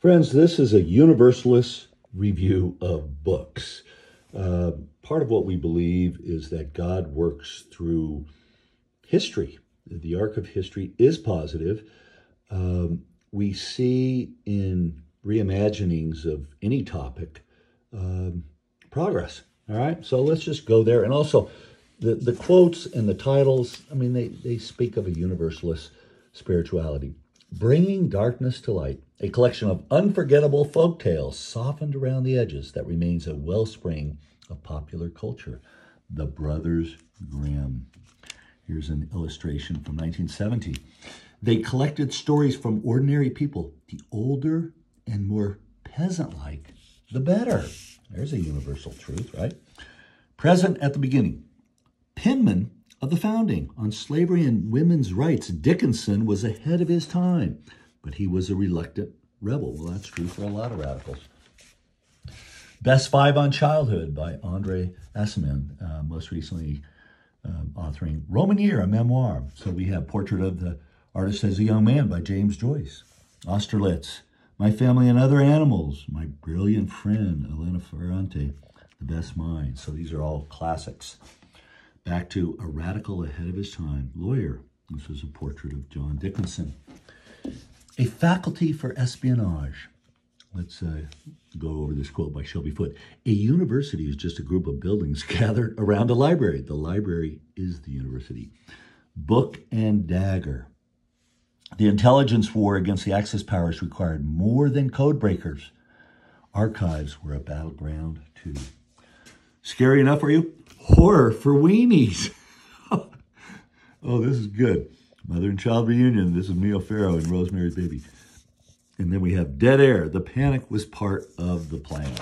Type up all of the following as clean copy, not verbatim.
Friends, this is a Universalist review of books. Part of what we believe is that God works through history. The arc of history is positive. We see in reimaginings of any topic progress. All right, so let's just go there. And also, the quotes and the titles, I mean, they speak of a universalist spirituality. Bringing Darkness to Light, a collection of unforgettable folk tales softened around the edges that remains a wellspring of popular culture. The Brothers Grimm. Here's an illustration from 1970. They collected stories from ordinary people. The older and more peasant-like, the better. There's a universal truth, right? Present at the beginning. Penman of the founding on slavery and women's rights, Dickinson was ahead of his time, but he was a reluctant rebel. Well, that's true for a lot of radicals. Best Five on Childhood by Andre Aciman, most recently authoring Roman Year, a memoir. So we have Portrait of the Artist as a Young Man by James Joyce. Austerlitz, My Family and Other Animals, My Brilliant Friend, Elena Ferrante, The Best Mind. So these are all classics. Back to A Radical Ahead of His Time, Lawyer. This was a portrait of John Dickinson. A Faculty for Espionage. Let's go over this quote by Shelby Foote. A university is just a group of buildings gathered around a library. The library is the university. Book and Dagger. The intelligence war against the Axis powers required more than code breakers. Archives were a battleground too. Scary enough for you? Horror for weenies. Oh, this is good. Mother and Child Reunion. This is Mia Farrow and Rosemary's Baby. And then we have Dead Air. The panic was part of the plan.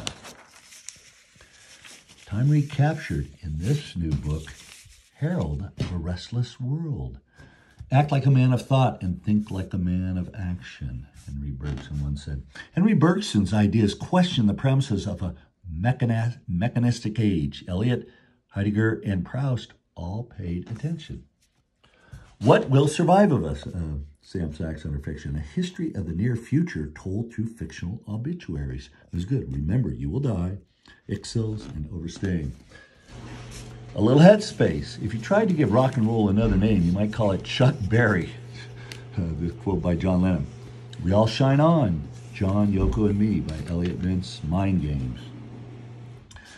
Time recaptured in this new book, Herald of a Restless World. Act like a man of thought and think like a man of action, Henry Bergson once said. Henry Bergson's ideas question the premises of a mechanistic age. Eliot, Heidegger, and Proust all paid attention. What Will Survive of Us? Sam Sachs under fiction. A history of the near future told through fictional obituaries. It was good. Remember, you will die. Ixils and Overstaying. A Little Headspace. If you tried to give rock and roll another name, you might call it Chuck Berry. This quote by John Lennon. We All Shine On. John, Yoko, and Me by Elliot Vince. Mind Games.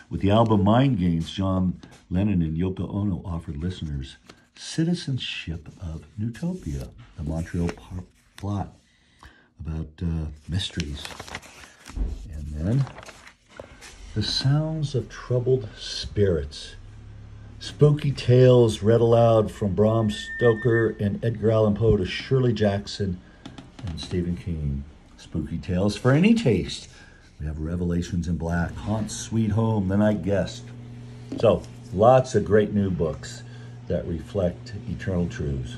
With the album Mind Games, John Lennon and Yoko Ono offered listeners Citizenship of Newtopia, the Montreal plot about mysteries. And then The Sounds of Troubled Spirits. Spooky tales read aloud from Bram Stoker and Edgar Allan Poe to Shirley Jackson and Stephen King. Spooky tales for any taste. We have Revelations in Black, Haunt's Sweet Home, The Night Guest. So, lots of great new books that reflect eternal truths.